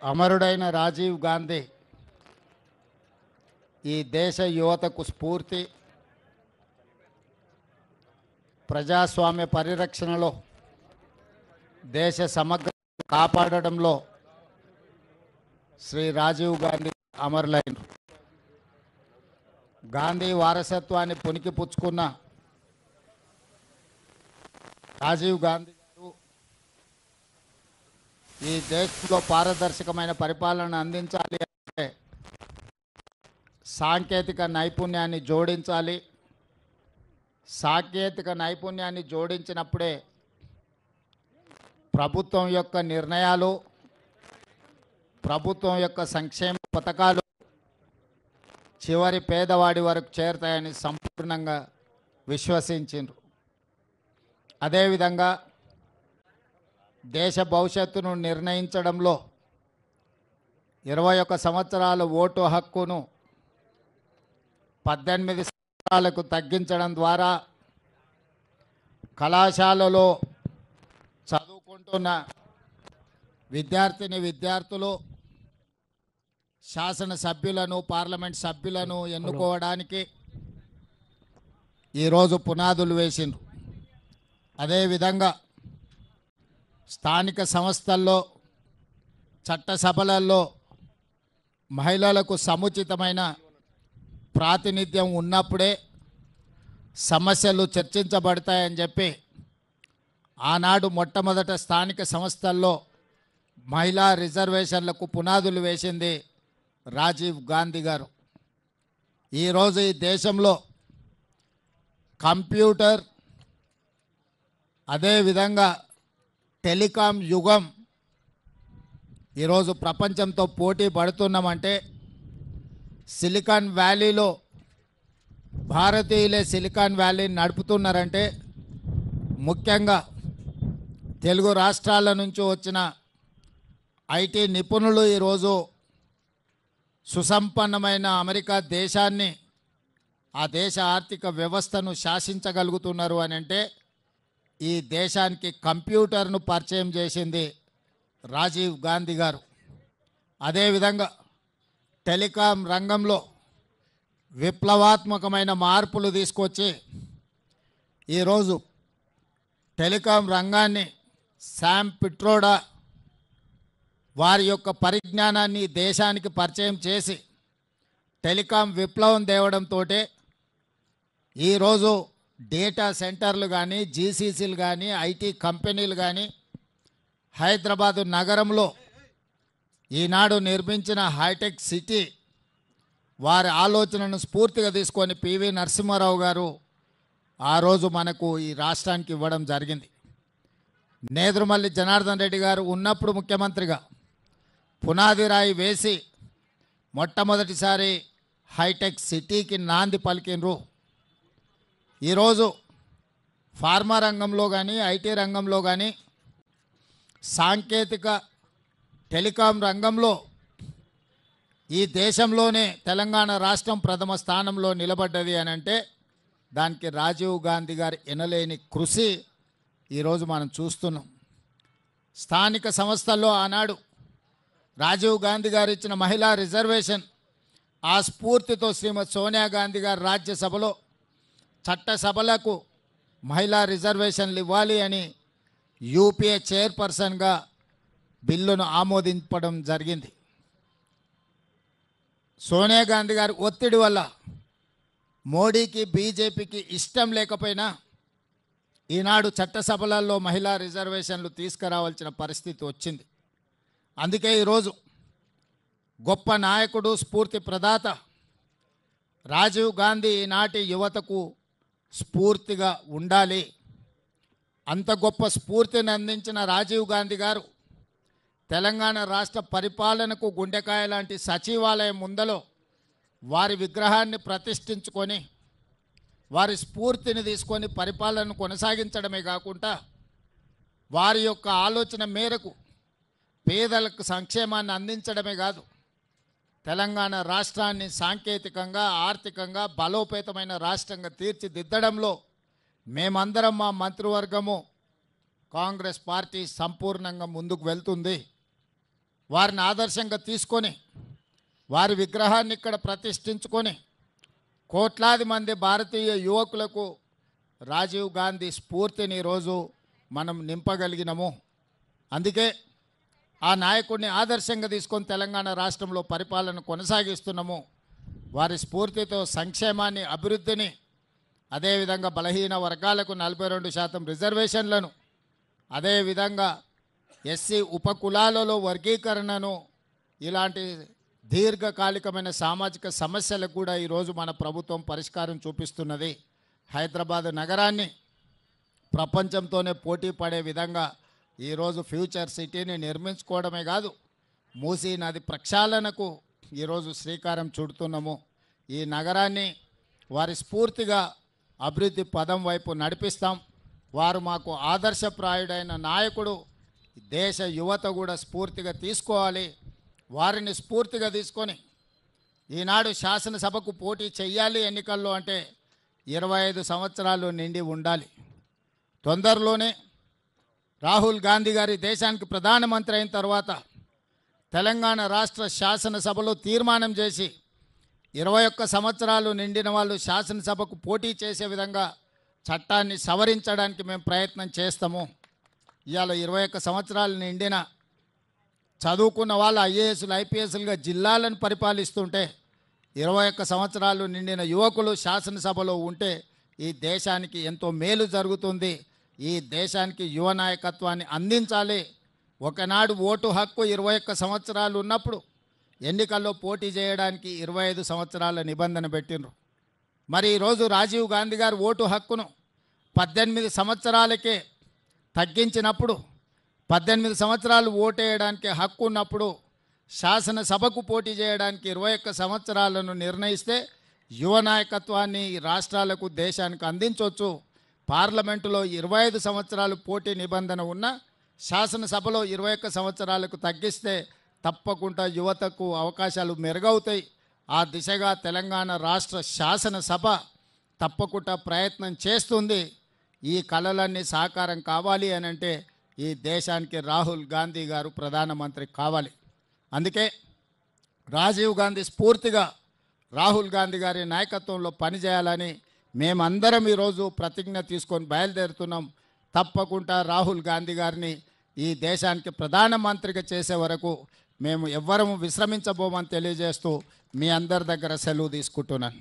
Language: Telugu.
అమరుడైన రాజీవ్ గాంధీ ఈ దేశ యువతకు స్ఫూర్తి. ప్రజాస్వామ్య పరిరక్షణలో, దేశ సమగ్ర కాపాడడంలో శ్రీ రాజీవ్ గాంధీ అమరులైన. గాంధీ వారసత్వాన్ని పుణికిపుచ్చుకున్న రాజీవ్ గాంధీ గారు ఈ దేశంలో పారదర్శకమైన పరిపాలన అందించాలి అంటే సాంకేతిక నైపుణ్యాన్ని జోడించాలి. సాంకేతిక నైపుణ్యాన్ని జోడించినప్పుడే ప్రభుత్వం యొక్క నిర్ణయాలు, ప్రభుత్వం యొక్క సంక్షేమ పథకాలు చివరి పేదవాడి వరకు చేరుతాయని సంపూర్ణంగా విశ్వసించారు. అదేవిధంగా దేశ భవిష్యత్తును నిర్ణయించడంలో 21 సంవత్సరాల ఓటు హక్కును 18 సంవత్సరాలకు తగ్గించడం ద్వారా కళాశాలలో చదువుకుంటున్న విద్యార్థులు శాసనసభ్యులను, పార్లమెంట్ సభ్యులను ఎన్నుకోవడానికి ఈరోజు పునాదులు వేసిండ్రు. అదేవిధంగా స్థానిక సంస్థల్లో, చట్టసభలలో మహిళలకు సముచితమైన ప్రాతినిధ్యం ఉన్నప్పుడే సమస్యలు చర్చించబడతాయని చెప్పి ఆనాడు మొట్టమొదట స్థానిక సంస్థల్లో మహిళా రిజర్వేషన్లకు పునాదులు వేసింది రాజీవ్ గాంధీ గారు. ఈరోజు ఈ దేశంలో కంప్యూటర్, అదేవిధంగా టెలికాం యుగం ఈరోజు ప్రపంచంతో పోటీ పడుతున్నామంటే సిలికాన్ వ్యాలీలో భారతీయులే సిలికాన్ వ్యాలీని నడుపుతున్నారంటే ముఖ్యంగా తెలుగు రాష్ట్రాల నుంచి వచ్చిన ఐటీ నిపుణులు ఈరోజు సుసంపన్నమైన అమెరికా దేశాన్ని, ఆ దేశ ఆర్థిక వ్యవస్థను శాసించగలుగుతున్నారు అని అంటే ఈ దేశానికి కంప్యూటర్ను పరిచయం చేసింది రాజీవ్ గాంధీ గారు. అదేవిధంగా టెలికాం రంగంలో విప్లవాత్మకమైన మార్పులు తీసుకొచ్చి ఈరోజు టెలికాం రంగాన్ని శామ్ పిట్రోడా వారి యొక్క పరిజ్ఞానాన్ని దేశానికి పరిచయం చేసి టెలికాం విప్లవం తేవడంతో ఈరోజు డేటా సెంటర్లు కానీ, జీసీసీలు కానీ, ఐటీ కంపెనీలు కానీ హైదరాబాదు నగరంలో ఈనాడు నిర్మించిన హైటెక్ సిటీ వారి ఆలోచనను స్ఫూర్తిగా తీసుకొని పివి నరసింహారావు గారు ఆ రోజు మనకు ఈ రాష్ట్రానికి ఇవ్వడం జరిగింది. నేదురుమల్లి జనార్దన్ రెడ్డి గారు ఉన్నప్పుడు ముఖ్యమంత్రిగా పునాది రాయి వేసి మొట్టమొదటిసారి హైటెక్ సిటీకి నాంది పలికినరు. ఈరోజు ఫార్మా రంగంలో కానీ, ఐటీ రంగంలో కానీ, సాంకేతిక టెలికాం రంగంలో ఈ దేశంలోనే తెలంగాణ రాష్ట్రం ప్రథమ స్థానంలో నిలబడ్డది అని అంటే దానికి రాజీవ్ గాంధీ గారి ఎనలేని కృషి ఈరోజు మనం చూస్తున్నాం. స్థానిక సంస్థల్లో ఆనాడు రాజీవ్ గాంధీ గారు ఇచ్చిన మహిళా రిజర్వేషన్, ఆ స్ఫూర్తితో శ్రీమతి సోనియా గాంధీ గారు రాజ్యసభలో చట్టసభలకు మహిళా రిజర్వేషన్లు ఇవ్వాలి అని యూపీఏ చైర్పర్సన్గా బిల్లును ఆమోదించడం జరిగింది. సోనియా గాంధీ గారి ఒత్తిడి వల్ల మోడీకి, బీజేపీకి ఇష్టం లేకపోయినా ఈనాడు చట్టసభలలో మహిళా రిజర్వేషన్లు తీసుకురావాల్సిన పరిస్థితి వచ్చింది. అందుకే ఈరోజు గొప్ప నాయకుడు, స్ఫూర్తి ప్రదాత రాజీవ్ గాంధీ ఈనాటి యువతకు స్ఫూర్తిగా ఉండాలి. అంత గొప్ప స్ఫూర్తిని అందించిన రాజీవ్ గాంధీ గారు తెలంగాణ రాష్ట్ర పరిపాలనకు గుండెకాయ లాంటి సచివాలయం ముందలో వారి విగ్రహాన్ని ప్రతిష్ఠించుకొని వారి స్ఫూర్తిని తీసుకొని పరిపాలనను కొనసాగించడమే కాకుండా వారి యొక్క ఆలోచన మేరకు పేదలకు సంక్షేమాన్ని అందించడమే కాదు, తెలంగాణ రాష్ట్రాన్ని సాంకేతికంగా, ఆర్థికంగా బలోపేతమైన రాష్ట్రంగా తీర్చిదిద్దడంలో మేమందరం, మా మంత్రివర్గము, కాంగ్రెస్ పార్టీ సంపూర్ణంగా ముందుకు వెళ్తుంది. వారిని ఆదర్శంగా తీసుకొని వారి విగ్రహాన్ని ఇక్కడ ప్రతిష్ఠించుకొని కోట్లాది మంది భారతీయ యువకులకు రాజీవ్ గాంధీ స్ఫూర్తిని ఈరోజు మనం నింపగలిగినము. అందుకే ఆ నాయకుడిని ఆదర్శంగా తీసుకొని తెలంగాణ రాష్ట్రంలో పరిపాలన కొనసాగిస్తున్నాము. వారి స్ఫూర్తితో సంక్షేమాన్ని, అభివృద్ధిని, అదేవిధంగా బలహీన వర్గాలకు 42% రిజర్వేషన్లను, అదేవిధంగా ఎస్సీ ఉపకులాలలో వర్గీకరణను, ఇలాంటి దీర్ఘకాలికమైన సామాజిక సమస్యలకు కూడా ఈరోజు మన ప్రభుత్వం పరిష్కారం చూపిస్తున్నది. హైదరాబాద్ నగరాన్ని ప్రపంచంతోనే పోటీ పడే విధంగా ఈరోజు ఫ్యూచర్ సిటీని నిర్మించుకోవడమే కాదు, మూసీ నది ప్రక్షాళనకు ఈరోజు శ్రీకారం చుడుతున్నాము. ఈ నగరాన్ని వారి స్ఫూర్తిగా అభివృద్ధి పదం వైపు నడిపిస్తాం. వారు మాకు ఆదర్శప్రాయుడైన నాయకుడు. దేశ యువత కూడా స్ఫూర్తిగా తీసుకోవాలి. వారిని స్ఫూర్తిగా తీసుకొని ఈనాడు శాసనసభకు పోటీ చెయ్యాలి ఎన్నికల్లో అంటే 25 సంవత్సరాలు నిండి ఉండాలి. తొందరలోనే రాహుల్ గాంధీ గారి దేశానికి ప్రధానమంత్రి అయిన తర్వాత తెలంగాణ రాష్ట్ర శాసనసభలో తీర్మానం చేసి 21 సంవత్సరాలు నిండిన వాళ్ళు శాసనసభకు పోటీ చేసే విధంగా చట్టాన్ని సవరించడానికి మేము ప్రయత్నం చేస్తాము. ఇవాళ 21 సంవత్సరాలు నిండిన చదువుకున్న వాళ్ళు ఐఏఎస్లు, ఐపీఎస్లుగా జిల్లాలను పరిపాలిస్తుంటే 21 సంవత్సరాలు నిండిన యువకులు శాసనసభలో ఉంటే ఈ దేశానికి ఎంతో మేలు జరుగుతుంది. ఈ దేశానికి యువ నాయకత్వాన్ని అందించాలి. ఒకనాడు ఓటు హక్కు 21 సంవత్సరాలు ఉన్నప్పుడు ఎన్నికల్లో పోటీ చేయడానికి 25 సంవత్సరాల నిబంధన పెట్టిండ్రు. మరి ఈరోజు రాజీవ్ గాంధీ గారు ఓటు హక్కును 18 సంవత్సరాలకే తగ్గించినప్పుడు, 18 సంవత్సరాలు ఓటేయడానికి హక్కు ఉన్నప్పుడు శాసనసభకు పోటీ చేయడానికి 21 సంవత్సరాలను నిర్ణయిస్తే యువ నాయకత్వాన్ని రాష్ట్రాలకు, దేశానికి అందించవచ్చు. పార్లమెంటులో 25 సంవత్సరాలు పోటీ నిబంధన ఉన్న శాసనసభలో 21 సంవత్సరాలకు తగ్గిస్తే తప్పకుండా యువతకు అవకాశాలు మెరుగవుతాయి. ఆ దిశగా తెలంగాణ రాష్ట్ర శాసనసభ తప్పకుండా ప్రయత్నం చేస్తుంది. ఈ కలలన్నీ సాకారం కావాలి అని అంటే ఈ దేశానికి రాహుల్ గాంధీ గారు ప్రధానమంత్రి కావాలి. అందుకే రాజీవ్ గాంధీ స్ఫూర్తిగా రాహుల్ గాంధీ గారి నాయకత్వంలో పనిచేయాలని మేమందరం ఈరోజు ప్రతిజ్ఞ తీసుకొని బయలుదేరుతున్నాం. తప్పకుండా రాహుల్ గాంధీ గారిని ఈ దేశానికి ప్రధానమంత్రిగా చేసే వరకు మేము ఎవ్వరము విశ్రమించబోమని తెలియజేస్తూ మీ అందరి దగ్గర సెలవు తీసుకుంటున్నాను.